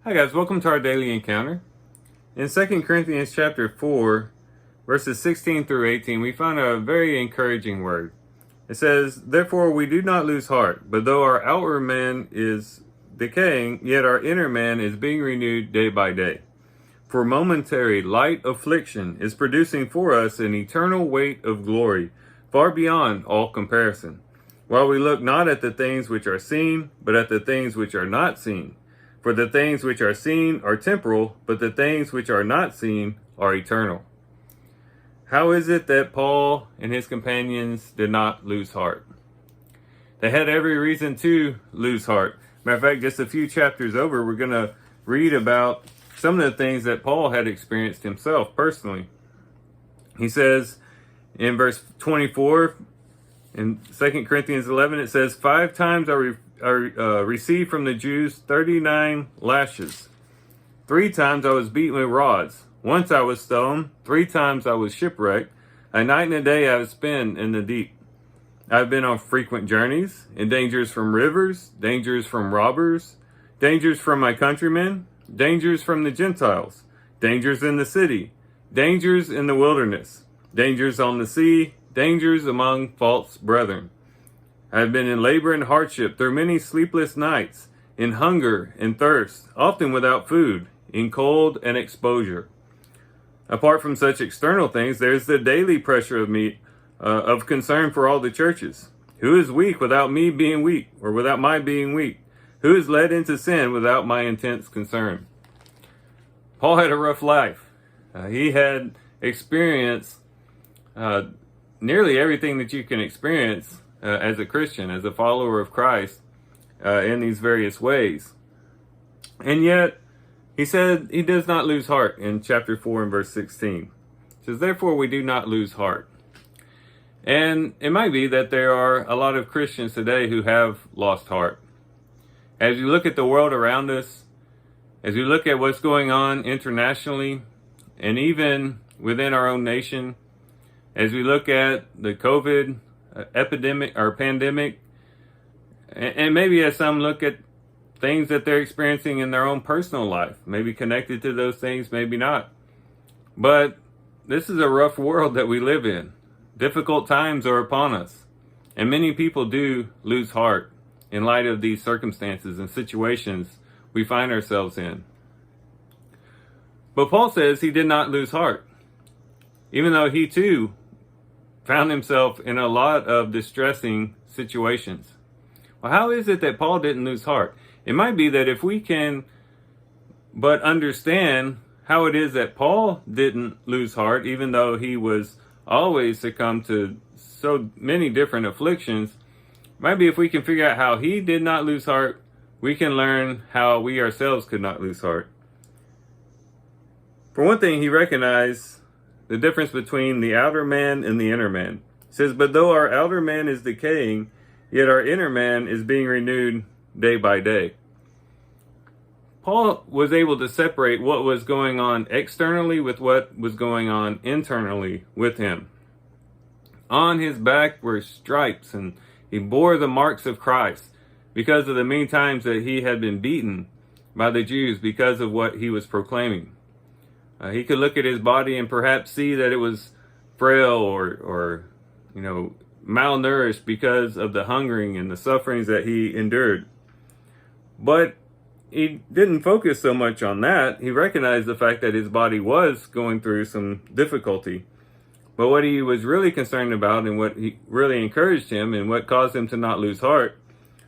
Hi guys, welcome to our daily encounter. In 2 Corinthians chapter 4, verses 16 through 18, we find a very encouraging word. It says, "Therefore we do not lose heart, but though our outward man is decaying, yet our inner man is being renewed day by day. For momentary light affliction is producing for us an eternal weight of glory, far beyond all comparison, while we look not at the things which are seen, but at the things which are not seen. For the things which are seen are temporal, but the things which are not seen are eternal." How is it that Paul and his companions did not lose heart? They had every reason to lose heart. Matter of fact, just a few chapters over, we're going to read about some of the things that Paul had experienced himself personally. He says in verse 24, in 2 Corinthians 11, it says, "5 times I received from the Jews 39 lashes. 3 times I was beaten with rods. Once I was stoned. 3 times I was shipwrecked. A night and a day I have spent in the deep. I have been on frequent journeys, in dangers from rivers, dangers from robbers, dangers from my countrymen, dangers from the Gentiles, dangers in the city, dangers in the wilderness, dangers on the sea, dangers among false brethren. I have been in labor and hardship through many sleepless nights, in hunger and thirst, often without food, in cold and exposure. Apart from such external things, there's the daily pressure of concern for all the churches. Who is weak without me being weak, or without my being weak? Who is led into sin without my intense concern?" Paul had a rough life. He had experienced nearly everything that you can experience as a Christian, as a follower of Christ, in these various ways. And yet, he said he does not lose heart in chapter 4 and verse 16. It says, "Therefore we do not lose heart." And it might be that there are a lot of Christians today who have lost heart. As you look at the world around us, as we look at what's going on internationally, and even within our own nation, as we look at the COVID epidemic or pandemic, and maybe as some look at things that they're experiencing in their own personal life, maybe connected to those things, maybe not. But this is a rough world that we live in. Difficult times are upon us, and many people do lose heart in light of these circumstances and situations we find ourselves in. But Paul says he did not lose heart, even though he too found himself in a lot of distressing situations. Well, how is it that Paul didn't lose heart? It might be that if we can but understand how it is that Paul didn't lose heart, even though he was always succumbed to so many different afflictions, might be if we can figure out how he did not lose heart, we can learn how we ourselves could not lose heart. For one thing, he recognized the difference between the outer man and the inner man. He says, "But though our outer man is decaying, yet our inner man is being renewed day by day." Paul was able to separate what was going on externally with what was going on internally with him. On his back were stripes, and he bore the marks of Christ because of the many times that he had been beaten by the Jews because of what he was proclaiming. He could look at his body and perhaps see that it was frail or malnourished because of the hungering and the sufferings that he endured. But he didn't focus so much on that. He recognized the fact that his body was going through some difficulty. But what he was really concerned about, and what he really encouraged him and what caused him to not lose heart,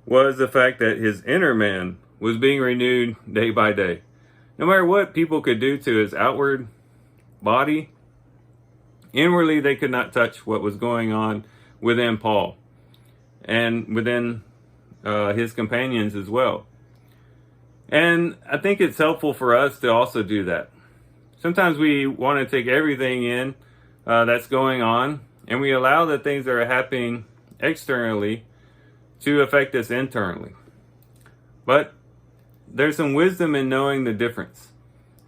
was the fact that his inner man was being renewed day by day. No matter what people could do to his outward body, inwardly they could not touch what was going on within Paul and within his companions as well. And I think it's helpful for us to also do that. Sometimes we want to take everything in that's going on, and we allow the things that are happening externally to affect us internally. But there's some wisdom in knowing the difference.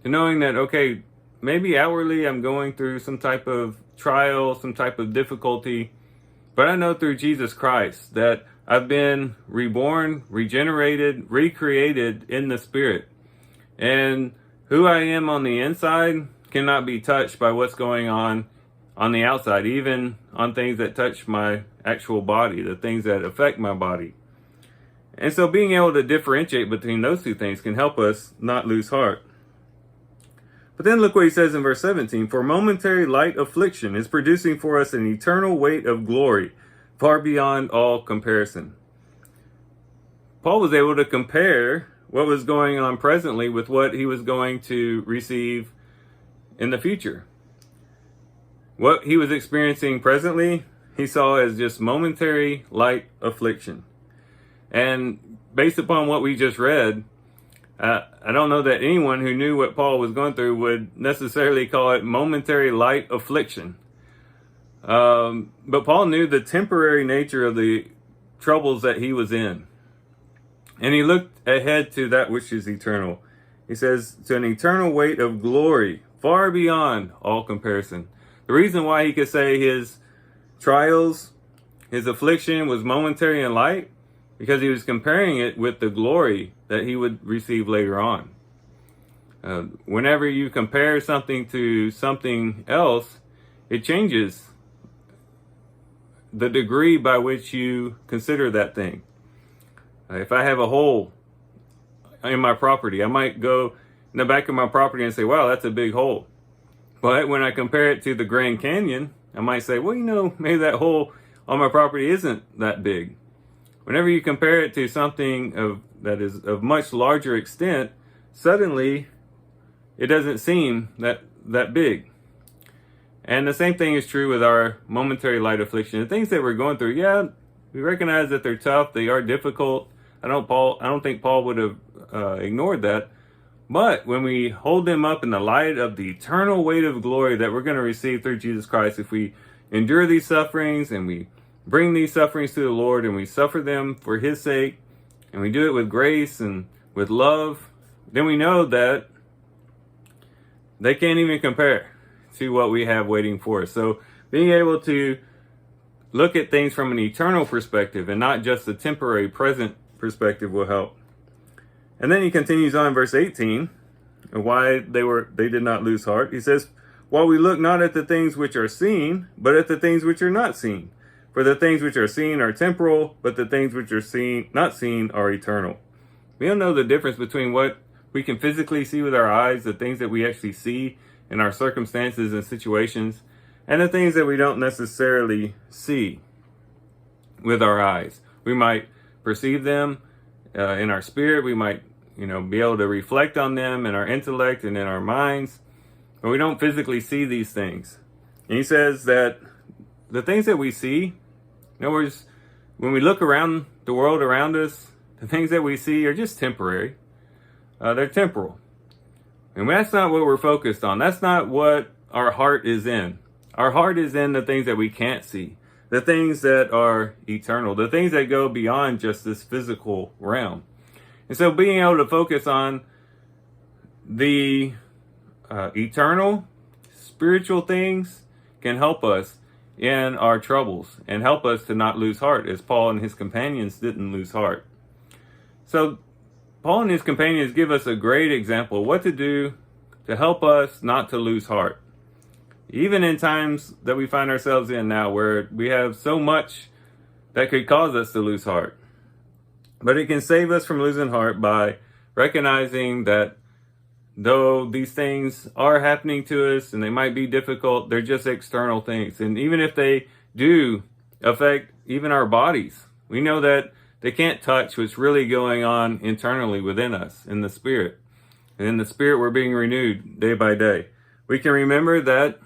To knowing that, okay, maybe outwardly I'm going through some type of trial, some type of difficulty, but I know through Jesus Christ that I've been reborn, regenerated, recreated in the Spirit. And who I am on the inside cannot be touched by what's going on the outside, even on things that touch my actual body, the things that affect my body. And so being able to differentiate between those two things can help us not lose heart. But then look what he says in verse 17. For momentary light affliction is producing for us an eternal weight of glory, far beyond all comparison. Paul was able to compare what was going on presently with what he was going to receive in the future. What he was experiencing presently, he saw as just momentary light affliction. And based upon what we just read, I don't know that anyone who knew what Paul was going through would necessarily call it momentary light affliction. But Paul knew the temporary nature of the troubles that he was in. And he looked ahead to that which is eternal. He says, to an eternal weight of glory, far beyond all comparison. The reason why he could say his trials, his affliction was momentary and light, because he was comparing it with the glory that he would receive later on. Whenever you compare something to something else, it changes the degree by which you consider that thing. If I have a hole in my property, I might go in the back of my property and say, wow, that's a big hole. But when I compare it to the Grand Canyon, I might say, well, maybe that hole on my property isn't that big. Whenever you compare it to something that is of much larger extent, suddenly it doesn't seem that big. And the same thing is true with our momentary light affliction. The things that we're going through, yeah, we recognize that they're tough, they are difficult. I don't think Paul would have ignored that. But when we hold them up in the light of the eternal weight of glory that we're going to receive through Jesus Christ, if we endure these sufferings and we bring these sufferings to the Lord and we suffer them for his sake, and we do it with grace and with love, then we know that they can't even compare to what we have waiting for us. So being able to look at things from an eternal perspective and not just a temporary present perspective will help. And then he continues on in verse 18, why they did not lose heart. He says, while we look not at the things which are seen, but at the things which are not seen. For the things which are seen are temporal, but the things which are not seen are eternal. We don't know the difference between what we can physically see with our eyes, the things that we actually see in our circumstances and situations, and the things that we don't necessarily see with our eyes. We might perceive them in our spirit. We might, be able to reflect on them in our intellect and in our minds, but we don't physically see these things. And he says that the things that we see, in other words, when we look around the world around us, the things that we see are just temporary. They're temporal. And that's not what we're focused on. That's not what our heart is in. Our heart is in the things that we can't see, the things that are eternal, the things that go beyond just this physical realm. And so being able to focus on the eternal, spiritual things can help us in our troubles and help us to not lose heart, as Paul and his companions didn't lose heart. So Paul and his companions give us a great example of what to do to help us not to lose heart. Even in times that we find ourselves in now, where we have so much that could cause us to lose heart. But it can save us from losing heart by recognizing that though these things are happening to us and they might be difficult, they're just external things. And even if they do affect even our bodies, we know that they can't touch what's really going on internally within us, in the spirit. And in the spirit, we're being renewed day by day. We can remember that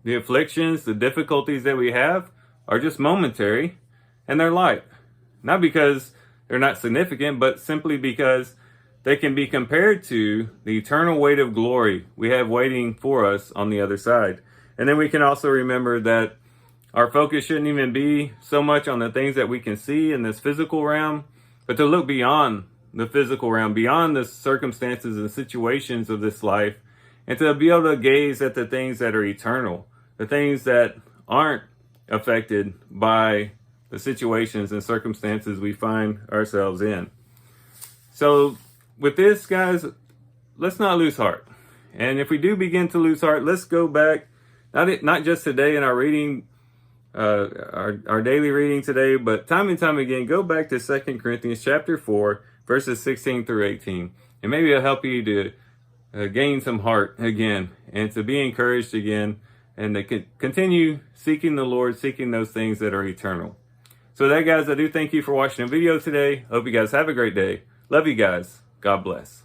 the afflictions, the difficulties that we have are just momentary and they're light. Not because they're not significant, but simply because they can be compared to the eternal weight of glory we have waiting for us on the other side. And then we can also remember that our focus shouldn't even be so much on the things that we can see in this physical realm, but to look beyond the physical realm, beyond the circumstances and situations of this life, and to be able to gaze at the things that are eternal, the things that aren't affected by the situations and circumstances we find ourselves in. So with this, guys, let's not lose heart. And if we do begin to lose heart, let's go back, not just today in our reading, our daily reading today, but time and time again, go back to 2 Corinthians chapter 4, verses 16 through 18. And maybe it'll help you to gain some heart again and to be encouraged again and to continue seeking the Lord, seeking those things that are eternal. So that, guys, I do thank you for watching the video today. Hope you guys have a great day. Love you guys. God bless.